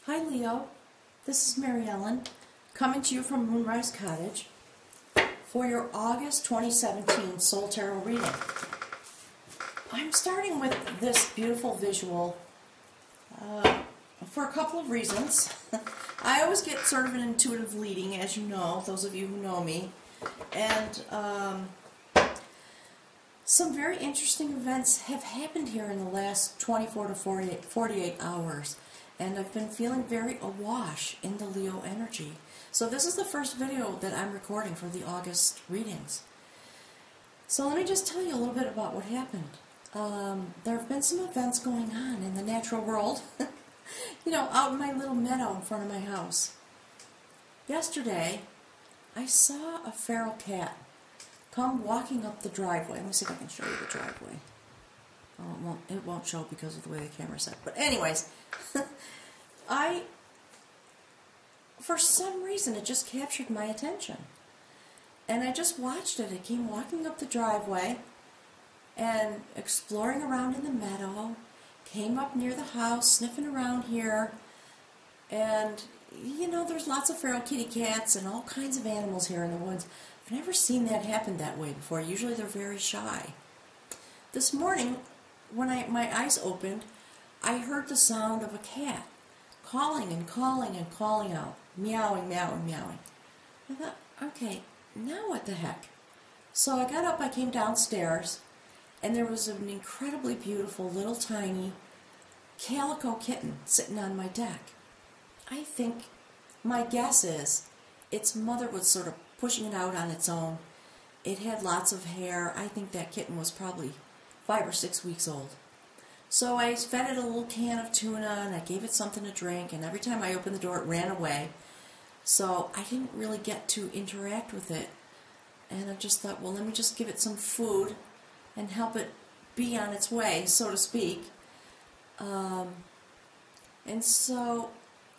Hi Leo, this is Mary Ellen coming to you from Rise Cottage for your August 2017 Soul Tarot reading. I'm starting with this beautiful visual for a couple of reasons. I always get sort of an intuitive leading, as you know, those of you who know me, and some very interesting events have happened here in the last 24 to 48 hours. And I've been feeling very awash in the Leo energy. So this is the first video that I'm recording for the August readings. So let me just tell you a little bit about what happened. There have been some events going on in the natural world, you know, out in my little meadow in front of my house. Yesterday, I saw a feral cat come walking up the driveway. Let me see if I can show you the driveway. Oh, it won't show because of the way the camera's set. But anyways, for some reason, it just captured my attention. And I just watched it. It came walking up the driveway and exploring around in the meadow, came up near the house, sniffing around here. And, you know, there's lots of feral kitty cats and all kinds of animals here in the woods. I've never seen that happen that way before. Usually they're very shy. This morning, when my eyes opened, I heard the sound of a cat calling and calling and calling out, meowing, meowing, meowing. I thought, okay, now what the heck? So I got up, I came downstairs, and there was an incredibly beautiful little tiny calico kitten sitting on my deck. I think, my guess is, its mother was sort of pushing it out on its own. It had lots of hair. I think that kitten was probably 5 or 6 weeks old. So I fed it a little can of tuna, and I gave it something to drink, and every time I opened the door, it ran away. So I didn't really get to interact with it. And I just thought, well, let me just give it some food and help it be on its way, so to speak. And so,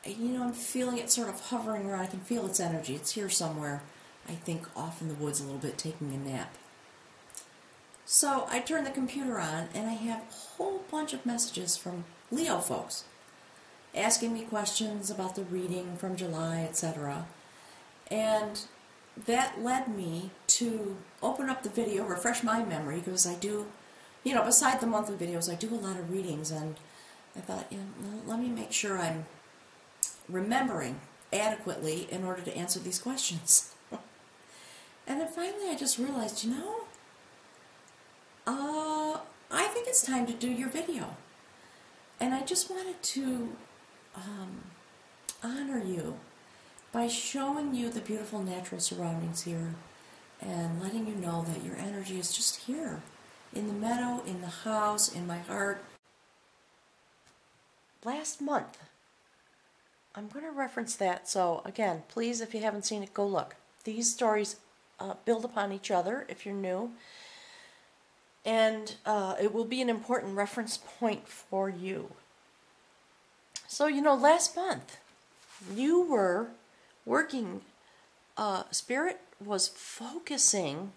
you know, I'm feeling it sort of hovering around. I can feel its energy. It's here somewhere, I think, off in the woods a little bit, taking a nap. So I turn the computer on, and I have a whole bunch of messages from Leo folks asking me questions about the reading from July, etc. And that led me to open up the video, refresh my memory, because I do, you know, beside the monthly videos, I do a lot of readings, and I thought, you know, let me make sure I'm remembering adequately in order to answer these questions. And then finally I just realized, you know, I think it's time to do your video. And I just wanted to honor you by showing you the beautiful natural surroundings here and letting you know that your energy is just here in the meadow, in the house, in my heart. Last month, I'm going to reference that, so again, please, if you haven't seen it, go look. These stories build upon each other if you're new. And it will be an important reference point for you. So, you know, last month, you were working, Spirit was focusing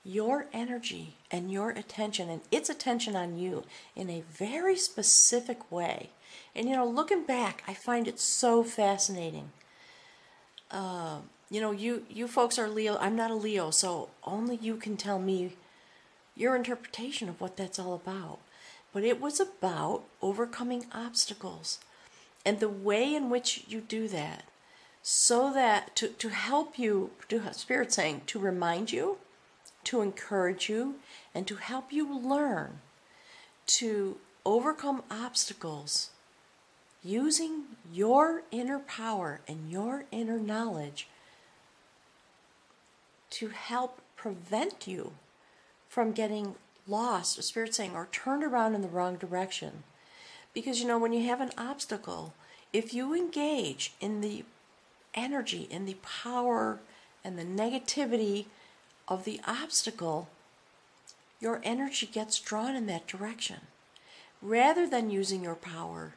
your energy and your attention and its attention on you in a very specific way. And, you know, looking back, I find it so fascinating. You know, you folks are Leo. I'm not a Leo, so only you can tell me your interpretation of what that's all about. But it was about overcoming obstacles and the way in which you do that, so that to help you, Spirit saying, to remind you, to encourage you, and to help you learn to overcome obstacles using your inner power and your inner knowledge to help prevent you from getting lost, Spirit saying, or turned around in the wrong direction. Because, you know, when you have an obstacle, if you engage in the energy, in the power, and the negativity of the obstacle, your energy gets drawn in that direction. Rather than using your power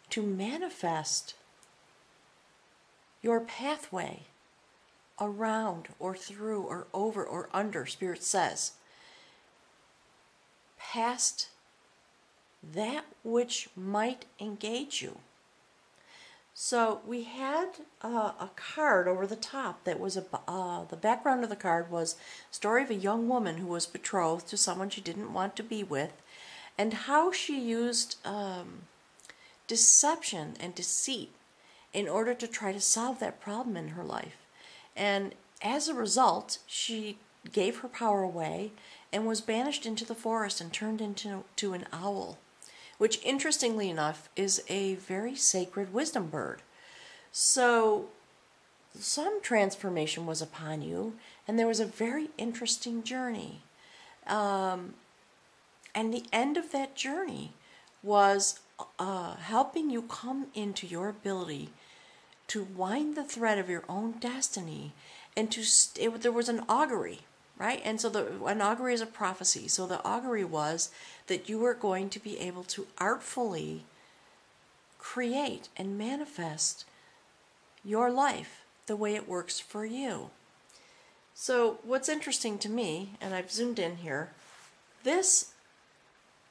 to manifest your pathway around or through or over or under, Spirit says, past that which might engage you. So we had a card over the top that was the background of the card was a story of a young woman who was betrothed to someone she didn't want to be with, and how she used deception and deceit in order to try to solve that problem in her life. And as a result, she gave her power away and was banished into the forest and turned into an owl, which interestingly enough is a very sacred wisdom bird. So some transformation was upon you, and there was a very interesting journey. And the end of that journey was helping you come into your ability to wind the thread of your own destiny, and there was an augury, right? And so an augury is a prophecy. So the augury was that you were going to be able to artfully create and manifest your life the way it works for you. So what's interesting to me, and I've zoomed in here, this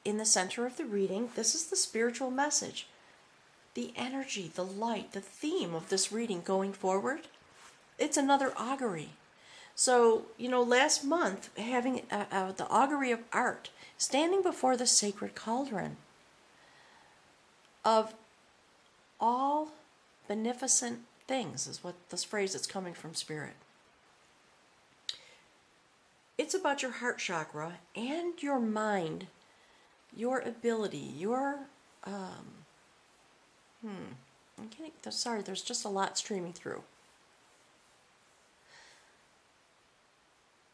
in the center of the reading, this is the spiritual message. The energy, the light, the theme of this reading going forward, it's another augury. So, last month, having the augury of art, standing before the sacred cauldron of all beneficent things, is what this phrase that's coming from Spirit. It's about your heart chakra and your mind, your ability, your sorry, there's just a lot streaming through.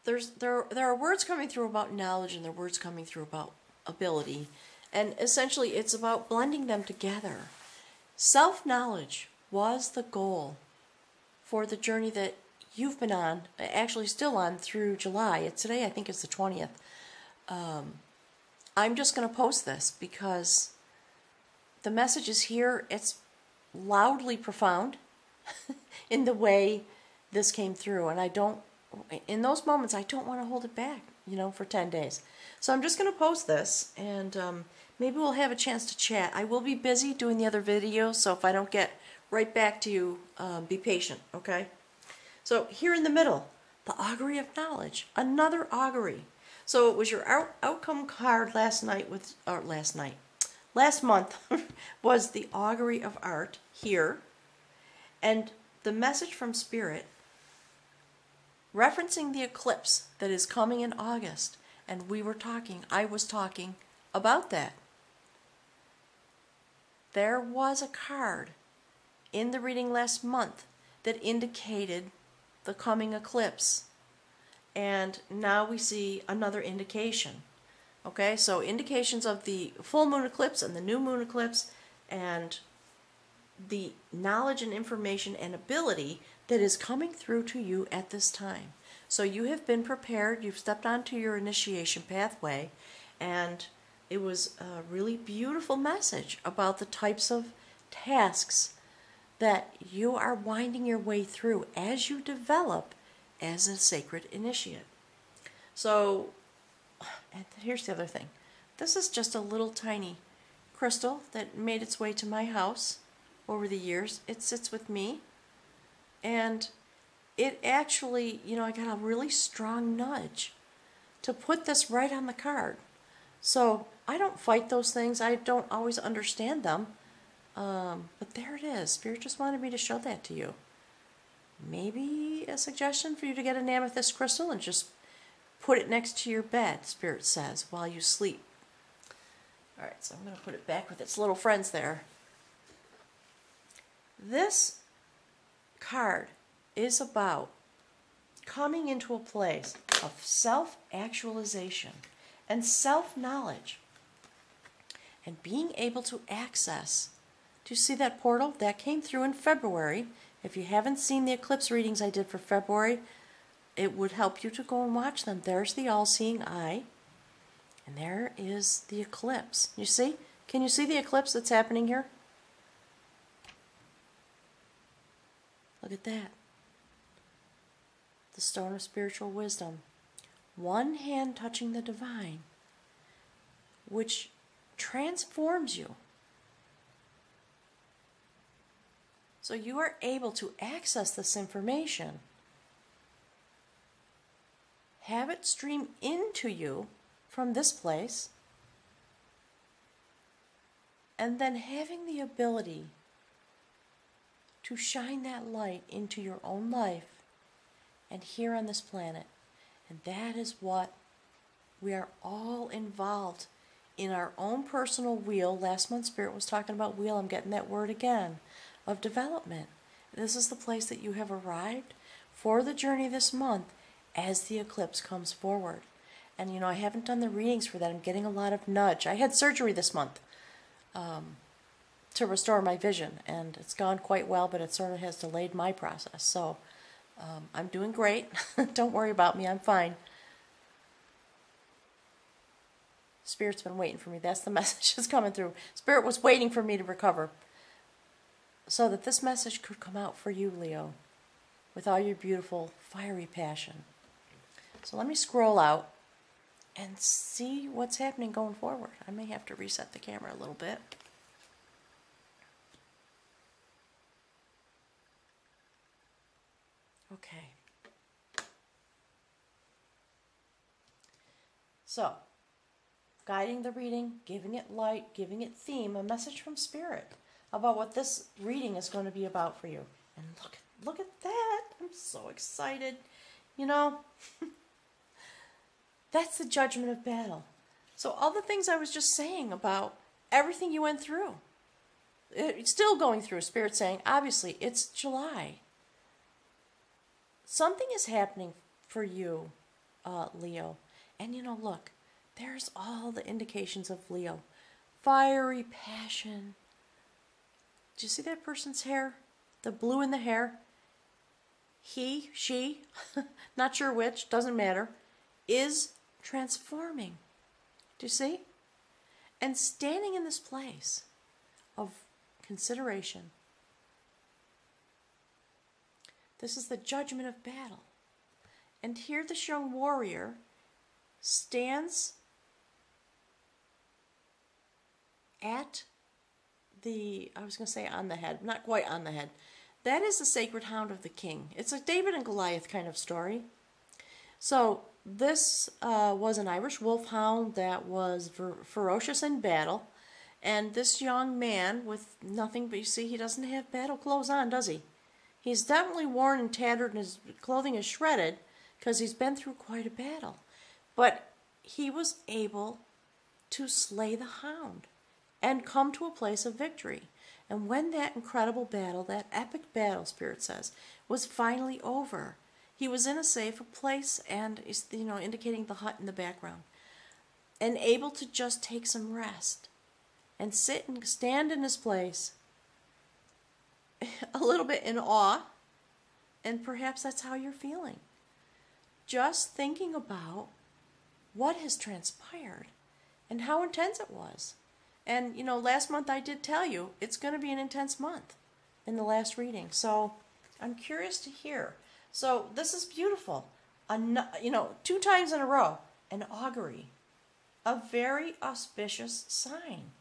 There are words coming through about knowledge, and there are words coming through about ability, and essentially it's about blending them together. Self-knowledge was the goal for the journey that you've been on, actually still on through July. Today I think is the 20th. I'm just going to post this because the message is here. It's loudly profound in the way this came through, and in those moments I don't want to hold it back, for 10 days. So I'm just going to post this, and maybe we'll have a chance to chat. I will be busy doing the other videos, so if I don't get right back to you, be patient, okay? So here in the middle, the augury of knowledge, another augury. So it was your outcome card last month was the augury of art here, and the message from Spirit referencing the eclipse that is coming in August, and I was talking about that. There was a card in the reading last month that indicated the coming eclipse, and now we see another indication. Okay, so indications of the full moon eclipse and the new moon eclipse, and the knowledge and information and ability that is coming through to you at this time. So you have been prepared, you've stepped onto your initiation pathway, and it was a really beautiful message about the types of tasks that you are winding your way through as you develop as a sacred initiate. So, and here's the other thing. This is just a little tiny crystal that made its way to my house over the years. It sits with me, and it actually, I got a really strong nudge to put this right on the card. So I don't fight those things. I don't always understand them. But there it is. Spirit just wanted me to show that to you. Maybe a suggestion for you to get an amethyst crystal and just put it next to your bed, Spirit says, while you sleep. Alright, so I'm going to put it back with its little friends there. This card is about coming into a place of self-actualization and self-knowledge, and being able to access. Do you see that portal? That came through in February. If you haven't seen the eclipse readings I did for February, it would help you to go and watch them. There's the all-seeing eye, and there is the eclipse. You see? Can you see the eclipse that's happening here? Look at that. The stone of spiritual wisdom. One hand touching the divine, which transforms you. So you are able to access this information, have it stream into you from this place, and then having the ability to shine that light into your own life and here on this planet. And that is what we are all involved in, our own personal wheel. Last month Spirit was talking about wheel. I'm getting that word again, of development. This is the place that you have arrived for the journey this month as the eclipse comes forward. And I haven't done the readings for that. I'm getting a lot of nudge. I had surgery this month to restore my vision, and it's gone quite well, but it sort of has delayed my process. So I'm doing great. Don't worry about me. I'm fine. Spirit's been waiting for me. That's the message that's coming through. Spirit was waiting for me to recover so that this message could come out for you, Leo, with all your beautiful, fiery passion. So let me scroll out and see what's happening going forward. I may have to reset the camera a little bit. Okay. So, guiding the reading, giving it light, giving it theme, a message from Spirit about what this reading is going to be about for you. And look at that. I'm so excited. That's the Judgment of Battle. So all the things I was just saying about everything you went through, it's still going through. Spirit saying, obviously, it's July. Something is happening for you, Leo. And look, there's all the indications of Leo. Fiery passion. Do you see that person's hair? The blue in the hair? He, she, not sure which, doesn't matter, is transforming. Do you see? And standing in this place of consideration. This is the Judgment of Battle. And here this young warrior stands at I was going to say on the head, not quite on the head. That is the sacred hound of the king. It's a David and Goliath kind of story. So this was an Irish wolfhound that was ferocious in battle. And this young man with nothing, but you see, he doesn't have battle clothes on, does he? He's definitely worn and tattered, and his clothing is shredded because he's been through quite a battle. But he was able to slay the hound and come to a place of victory. And when that incredible battle, that epic battle, Spirit says, was finally over, he was in a safe place, and indicating the hut in the background, and able to just take some rest and sit and stand in his place a little bit in awe. And perhaps that's how you're feeling, just thinking about what has transpired and how intense it was. And last month I did tell you it's going to be an intense month in the last reading, so I'm curious to hear. So this is beautiful. 2 times in a row, an augury, a very auspicious sign,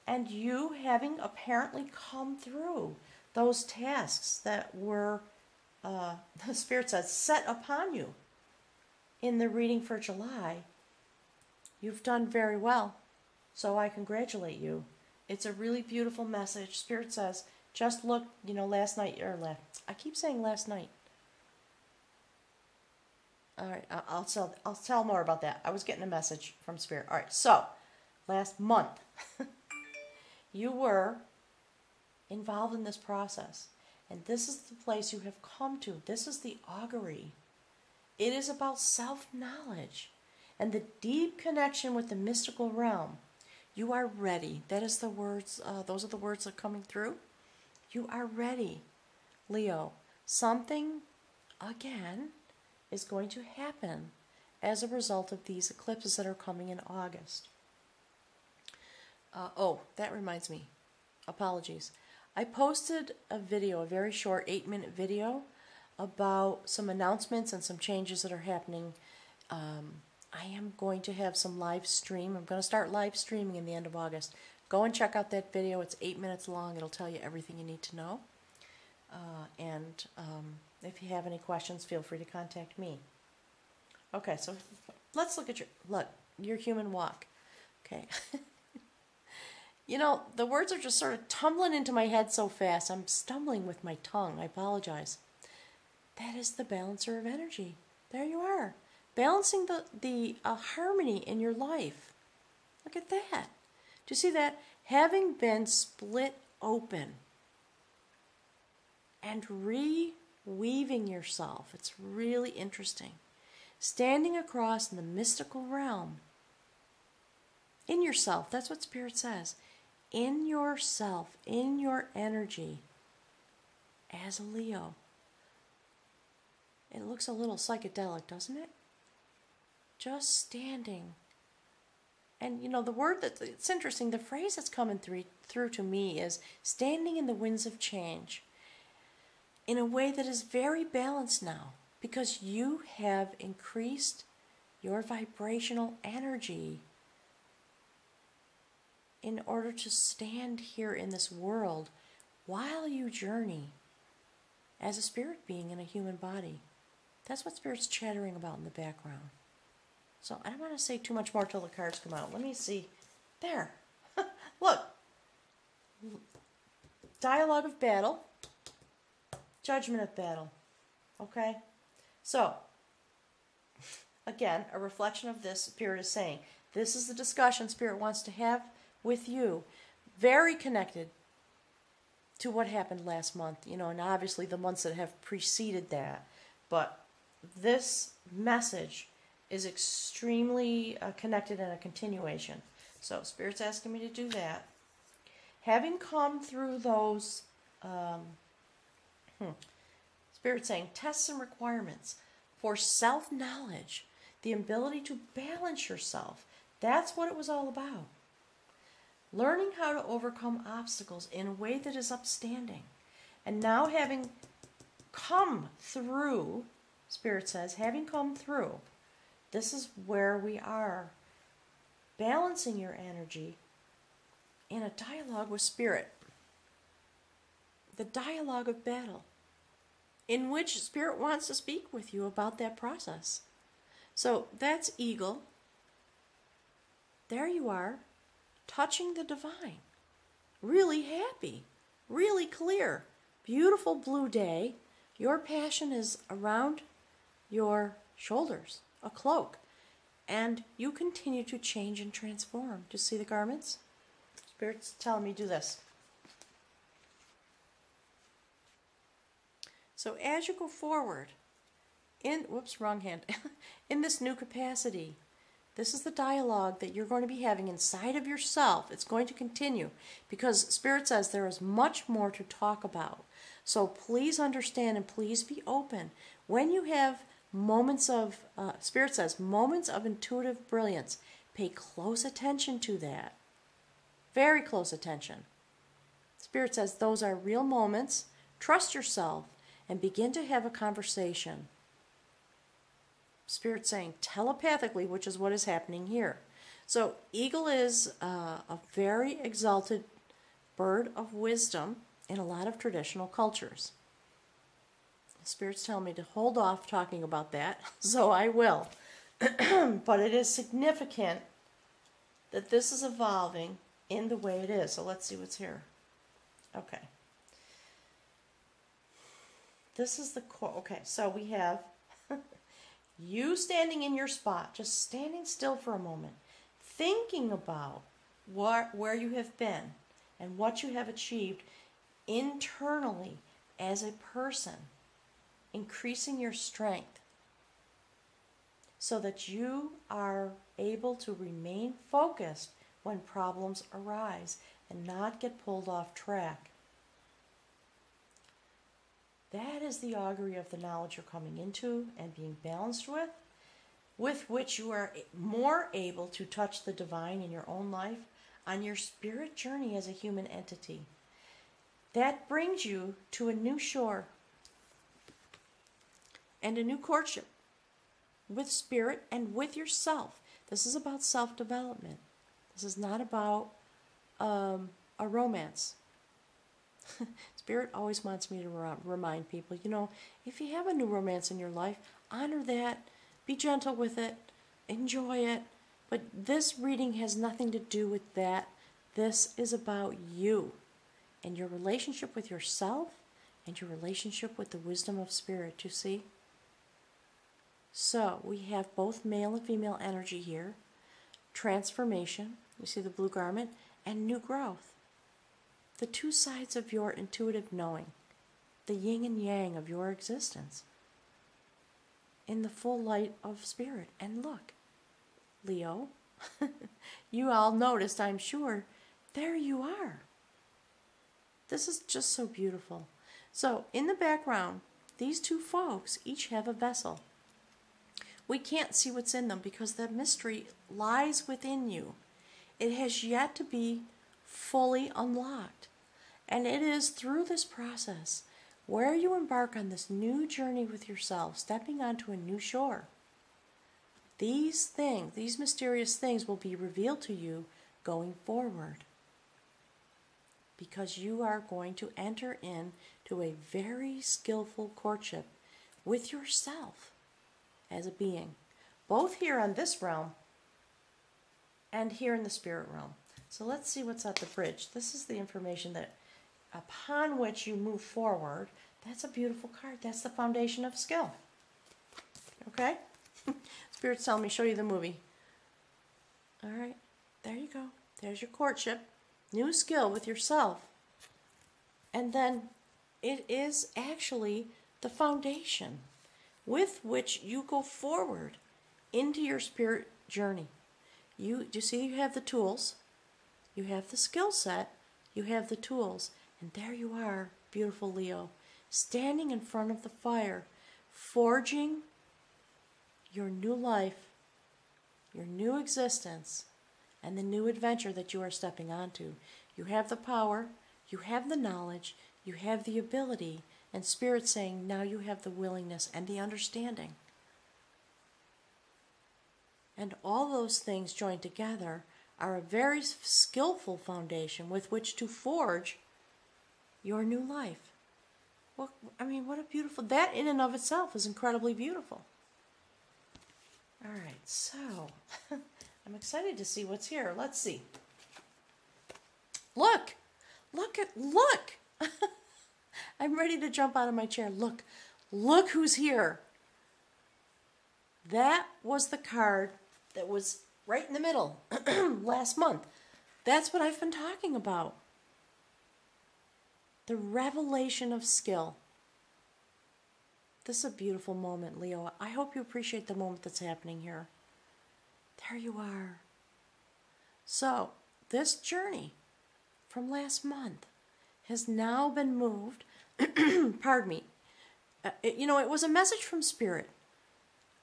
and you having apparently come through those tasks that were, the Spirit says, set upon you in the reading for July. You've done very well, so I congratulate you. It's a really beautiful message. Spirit says, just look, last night, I keep saying last night. All right, I'll tell more about that. I was getting a message from Spirit. All right, so last month, you were involved in this process, and this is the place you have come to. This is the augury. It is about self-knowledge and the deep connection with the mystical realm. You are ready. That is the words. Those are the words that are coming through. You are ready, Leo. Something, again, is going to happen as a result of these eclipses that are coming in August. That reminds me. Apologies. I posted a video, a very short 8-minute video, about some announcements and some changes that are happening. I am going to have some live stream. I'm going to start live streaming in the end of August. Go and check out that video. It's 8 minutes long. It'll tell you everything you need to know. And if you have any questions, feel free to contact me. Okay, so let's look at your human walk. Okay. You know, the words are just sort of tumbling into my head so fast. I'm stumbling with my tongue. I apologize. That is the balancer of energy. There you are. Balancing the harmony in your life. Look at that. Do you see that? Having been split open and reweaving yourself. It's really interesting. Standing across in the mystical realm. In yourself. That's what Spirit says. In yourself. In your energy. As a Leo. It looks a little psychedelic, doesn't it? Just standing. And you know, the word it's interesting, the phrase that's coming through to me is standing in the winds of change in a way that is very balanced now, because you have increased your vibrational energy in order to stand here in this world while you journey as a spirit being in a human body. That's what Spirit's chattering about in the background. So I don't want to say too much more till the cards come out. Let me see. There. Look. Dialogue of Battle. Judgment of Battle. Okay? So, again, a reflection of this, Spirit is saying, this is the discussion Spirit wants to have with you. Very connected to what happened last month, you know, and obviously the months that have preceded that. But this message is extremely connected and a continuation. So Spirit's asking me to do that. Having come through those, Spirit's saying, tests and requirements for self-knowledge, the ability to balance yourself. That's what it was all about. Learning how to overcome obstacles in a way that is upstanding. And now having come through, Spirit says, having come through, this is where we are, balancing your energy in a dialogue with Spirit. The dialogue of battle, in which Spirit wants to speak with you about that process. So that's Eagle. There you are, touching the divine. Really happy, really clear, beautiful blue day. Your passion is around your shoulders, a cloak, and you continue to change and transform. Do you see the garments? Spirit's telling me do this. So as you go forward, wrong hand, in this new capacity, this is the dialogue that you're going to be having inside of yourself. It's going to continue because Spirit says there is much more to talk about. So please understand and please be open. When you have moments of, Spirit says, moments of intuitive brilliance, pay close attention to that. Very close attention. Spirit says those are real moments. Trust yourself and begin to have a conversation. Spirit saying telepathically, which is what is happening here. So Eagle is a very exalted bird of wisdom in a lot of traditional cultures. Spirit's telling me to hold off talking about that, so I will. But it is significant that this is evolving in the way it is. So let's see what's here. Okay. This is the core. Okay, so we have you standing in your spot, just standing still for a moment, thinking about where you have been and what you have achieved internally as a person, increasing your strength so that you are able to remain focused when problems arise and not get pulled off track. That is the augury of the knowledge you're coming into and being balanced with which you are more able to touch the divine in your own life on your spirit journey as a human entity. That brings you to a new shore and a new courtship with Spirit and with yourself. This is about self-development. This is not about a romance. Spirit always wants me to remind people, if you have a new romance in your life, honor that, be gentle with it, enjoy it. But this reading has nothing to do with that. This is about you and your relationship with yourself and your relationship with the wisdom of Spirit, you see? So we have both male and female energy here, transformation, you see the blue garment, and new growth. The two sides of your intuitive knowing, the yin and yang of your existence, in the full light of Spirit. And look, Leo, you all noticed, I'm sure, there you are. This is just so beautiful. So in the background, these two folks each have a vessel. We can't see what's in them because the mystery lies within you. It has yet to be fully unlocked. And it is through this process where you embark on this new journey with yourself, stepping onto a new shore. These things, these mysterious things will be revealed to you going forward. Because you are going to enter into a very skillful courtship with yourself as a being, both here on this realm and here in the spirit realm. So let's see what's at the bridge. This is the information that upon which you move forward. That's a beautiful card. That's the foundation of skill. Okay? Spirit's telling me show you the movie. All right, there you go. There's your courtship. New skill with yourself. And then it is actually the foundation with which you go forward into your spirit journey. You see, you have the tools, you have the skill set, you have the tools, and there you are, beautiful Leo, standing in front of the fire, forging your new life, your new existence, and the new adventure that you are stepping onto. You have the power, you have the knowledge, you have the ability, and Spirit saying now you have the willingness and the understanding. And all those things joined together are a very skillful foundation with which to forge your new life. Well, I mean, what a beautiful, that in and of itself is incredibly beautiful. All right, so I'm excited to see what's here. Let's see. Look! Look! I'm ready to jump out of my chair. Look who's here. That was the card that was right in the middle last month. That's what I've been talking about. The revelation of skill. This is a beautiful moment, Leo. I hope you appreciate the moment that's happening here. There you are. So, this journey from last month has now been moved. Pardon me. It was a message from Spirit,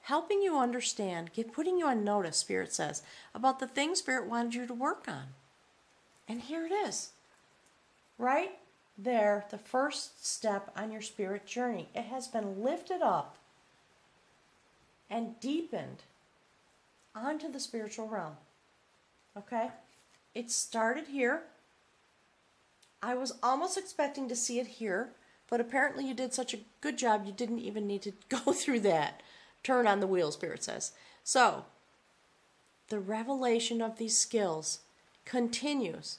helping you understand, putting you on notice, Spirit says, about the things Spirit wanted you to work on. And here it is. Right there, the first step on your spirit journey. It has been lifted up and deepened onto the spiritual realm. Okay? It started here. I was almost expecting to see it here, but apparently you did such a good job you didn't even need to go through that. Turn on the wheel, Spirit says. So, the revelation of these skills continues.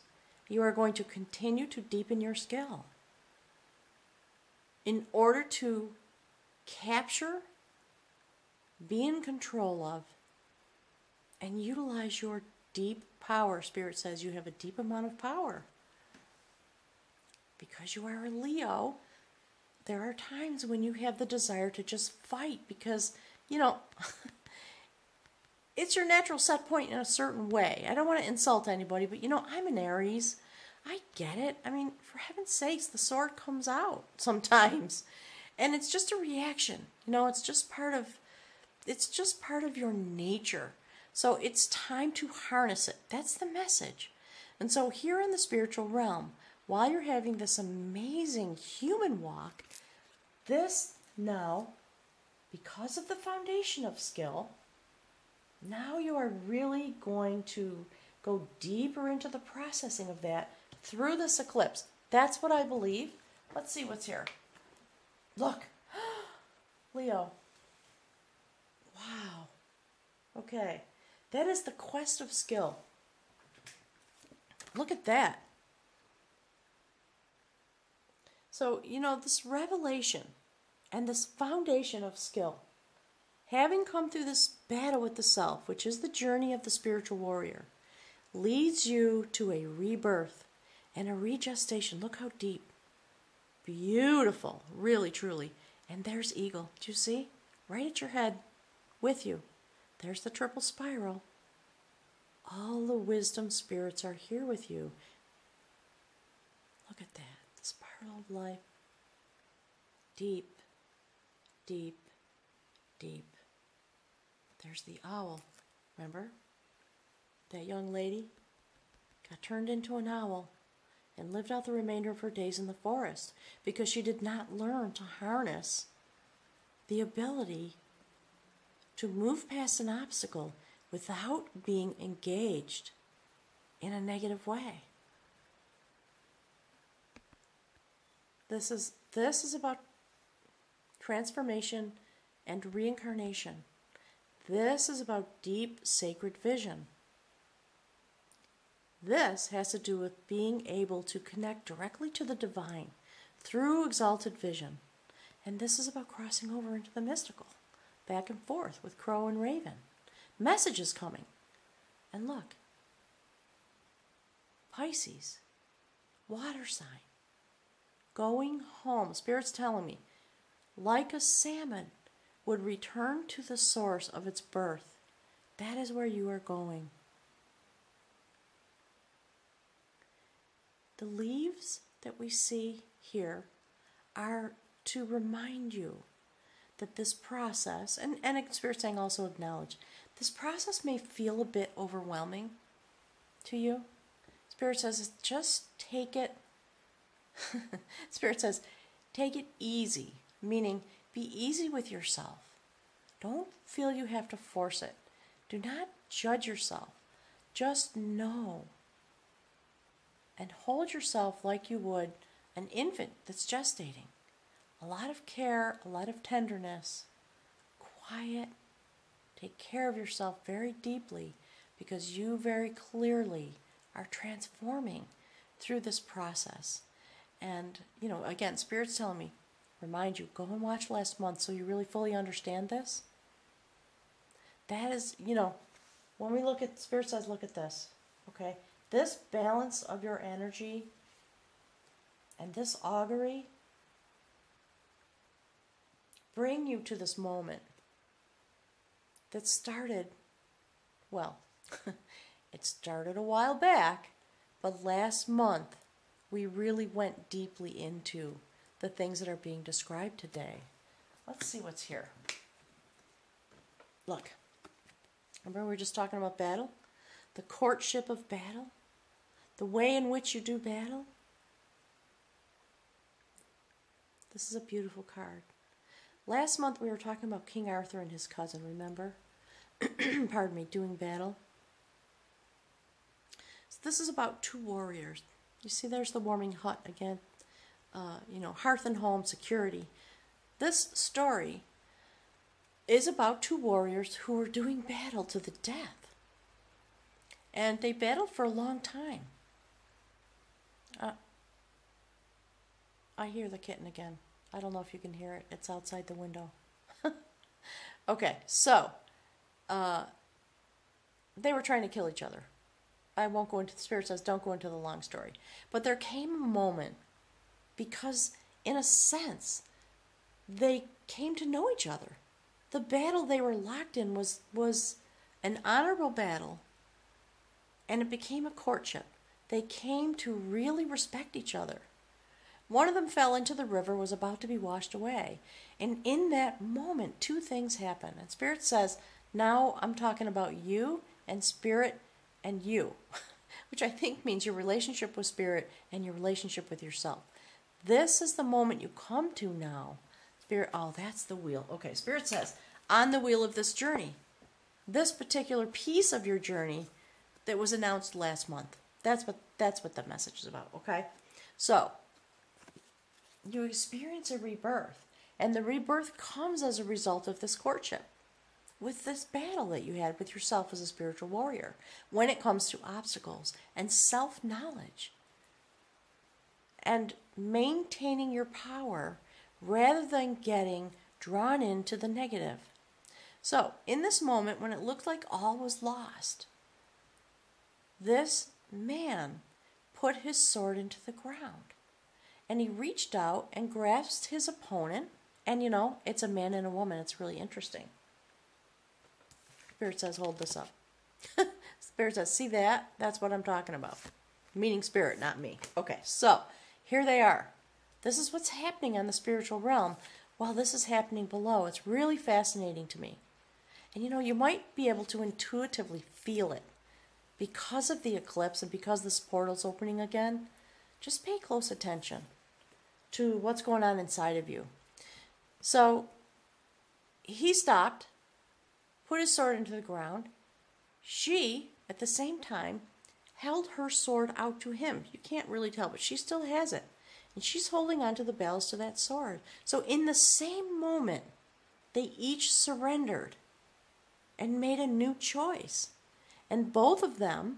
You are going to continue to deepen your skill in order to capture, be in control of, and utilize your deep power. Spirit says you have a deep amount of power. Because you are a Leo, there are times when you have the desire to just fight because, it's your natural set point in a certain way. I don't want to insult anybody, but I'm an Aries. I get it. I mean, for heaven's sakes, the sword comes out sometimes. And it's just a reaction. It's just part of your nature. So it's time to harness it. That's the message. And so here in the spiritual realm, while you're having this amazing human walk, this now, because of the foundation of skill, now you are really going to go deeper into the processing of that through this eclipse. That's what I believe. Let's see what's here. Look. Leo. Wow. Okay. That is the quest of skill. Look at that. So, this revelation and this foundation of skill, having come through this battle with the self, which is the journey of the spiritual warrior, leads you to a rebirth and a regestation. Look how deep. Beautiful. Really, truly. And there's Eagle. Do you see? Right at your head with you. There's the triple spiral. All the wisdom spirits are here with you. Look at that. The spiral of life. Deep, deep, deep. There's the owl. Remember? That young lady got turned into an owl and lived out the remainder of her days in the forest because she did not learn to harness the ability to move past an obstacle without being engaged in a negative way. This is about transformation and reincarnation. This is about deep sacred vision. This has to do with being able to connect directly to the divine through exalted vision. And this is about crossing over into the mystical, back and forth with crow and raven. Messages coming. And look, Pisces, water sign, going home. Spirit's telling me, like a salmon would return to the source of its birth. That is where you are going. The leaves that we see here are to remind you that this process, and Spirit's saying also acknowledge, this process may feel a bit overwhelming to you. Spirit says, just take it, Spirit says, take it easy, meaning be easy with yourself. Don't feel you have to force it. Do not judge yourself. Just know. And hold yourself like you would an infant that's gestating. A lot of care, a lot of tenderness, quiet. Take care of yourself very deeply because you very clearly are transforming through this process. And, again, Spirit's telling me, remind you, go and watch last month so you really fully understand this. That is, when we look at, Spirit says, look at this, okay? This balance of your energy and this augury bring you to this moment that started, well, it started a while back, but last month we really went deeply into the things that are being described today. Let's see what's here. Look, remember we were just talking about battle? The courtship of battle? The way in which you do battle? This is a beautiful card. Last month we were talking about King Arthur and his cousin, remember? Pardon me, doing battle. So this is about two warriors. You see there's the warming hut again. Hearth and home, security. This story is about two warriors who were doing battle to the death. And they battled for a long time. I hear the kitten again. I don't know if you can hear it. It's outside the window. Okay, so they were trying to kill each other. I won't go into, the Spirit says, don't go into the long story. But there came a moment, because in a sense, they came to know each other. The battle they were locked in was an honorable battle, and it became a courtship. They came to really respect each other. One of them fell into the river, was about to be washed away. And in that moment, two things happened. And Spirit says, now I'm talking about you and Spirit and you, which I think means your relationship with Spirit and your relationship with yourself. This is the moment you come to now. Spirit, oh, that's the wheel. Okay, Spirit says, on the wheel of this journey, this particular piece of your journey that was announced last month. That's what the message is about, okay? So, you experience a rebirth. And the rebirth comes as a result of this courtship, with this battle that you had with yourself as a spiritual warrior when it comes to obstacles and self-knowledge and maintaining your power rather than getting drawn into the negative. So, in this moment when it looked like all was lost, this man put his sword into the ground. And he reached out and grasped his opponent. And you know, it's a man and a woman. It's really interesting. Spirit says, hold this up. Spirit says, see that? That's what I'm talking about. Meaning Spirit, not me. Okay, so here they are. This is what's happening on the spiritual realm while this is happening below. It's really fascinating to me. And you know, you might be able to intuitively feel it. Because of the eclipse and because this portal's opening again, just pay close attention to what's going on inside of you. So he stopped, put his sword into the ground. She, at the same time, held her sword out to him. You can't really tell, but she still has it. And she's holding on to the ballast of that sword. So in the same moment, they each surrendered and made a new choice. And both of them,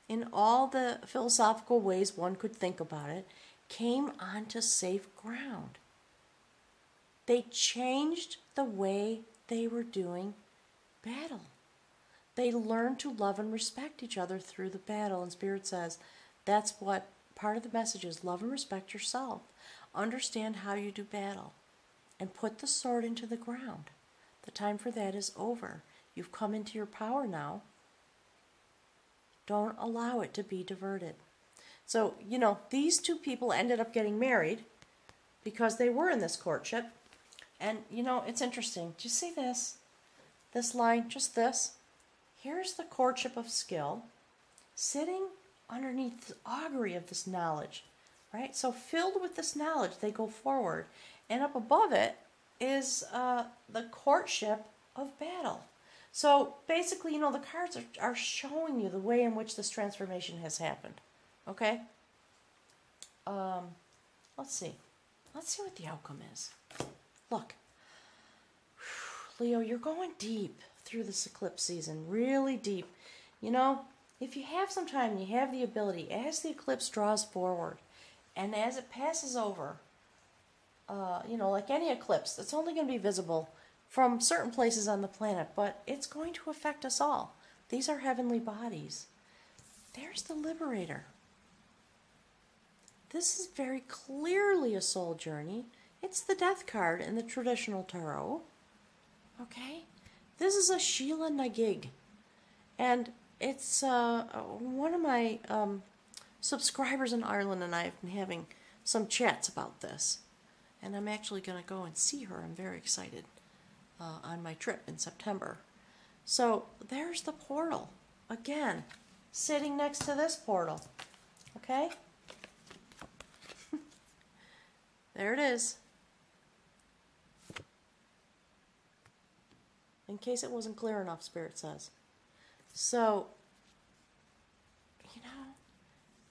in all the philosophical ways one could think about it, came onto safe ground. They changed the way they were doing battle. They learned to love and respect each other through the battle. And Spirit says that's what part of the message is. Love and respect yourself. Understand how you do battle. And put the sword into the ground. The time for that is over. You've come into your power now. Don't allow it to be diverted. So, you know, these two people ended up getting married because they were in this courtship. And, you know, it's interesting. Do you see this? This line, just this. Here's the courtship of skill sitting underneath the augury of this knowledge, right? So filled with this knowledge, they go forward. And up above it is the courtship of battle. So basically, you know, the cards are showing you the way in which this transformation has happened. Okay? Let's see. Let's see what the outcome is. Look. Leo, you're going deep through this eclipse season. Really deep. You know, if you have some time, you have the ability, as the eclipse draws forward, and as it passes over, you know, like any eclipse, it's only going to be visible from certain places on the planet, but it's going to affect us all. These are heavenly bodies. There's the Liberator. This is very clearly a soul journey. It's the Death card in the traditional tarot. Okay? This is a Sheila Nagig. And it's one of my subscribers in Ireland and I have been having some chats about this. And I'm actually going to go and see her. I'm very excited. On my trip in September. So there's the portal again, sitting next to this portal. Okay? There it is. In case it wasn't clear enough, Spirit says. So, you know,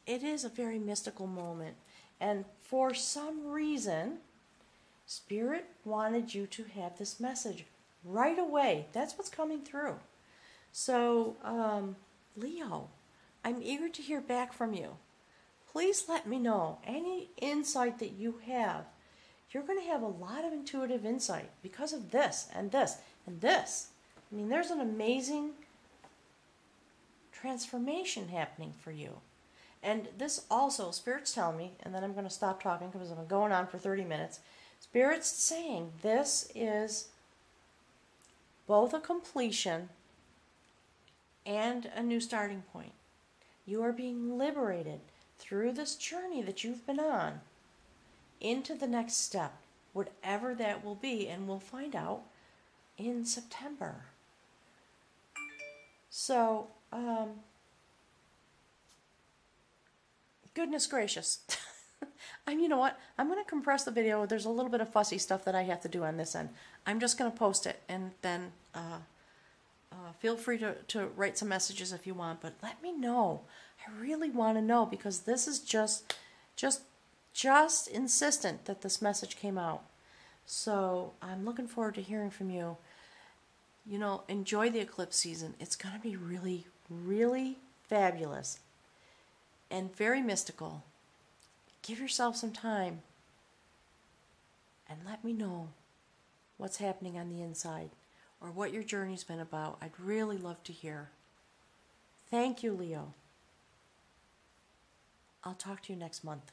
it is a very mystical moment. And for some reason, Spirit wanted you to have this message right away. That's what's coming through. So, Leo, I'm eager to hear back from you. Please let me know any insight that you have. You're going to have a lot of intuitive insight because of this and this and this. I mean, there's an amazing transformation happening for you. And this also, Spirit's telling me, and then I'm going to stop talking because I'm going on for 30 minutes. Spirit's saying this is both a completion and a new starting point. You are being liberated through this journey that you've been on into the next step, whatever that will be, and we'll find out in September. So, goodness gracious. You know what? I'm going to compress the video. There's a little bit of fussy stuff that I have to do on this end. I'm just going to post it, and then feel free to write some messages if you want, but let me know. I really want to know, because this is just just insistent that this message came out. So I'm looking forward to hearing from you. You know, enjoy the eclipse season. It's going to be really, really fabulous and very mystical. Give yourself some time and let me know what's happening on the inside or what your journey's been about. I'd really love to hear. Thank you, Leo. I'll talk to you next month.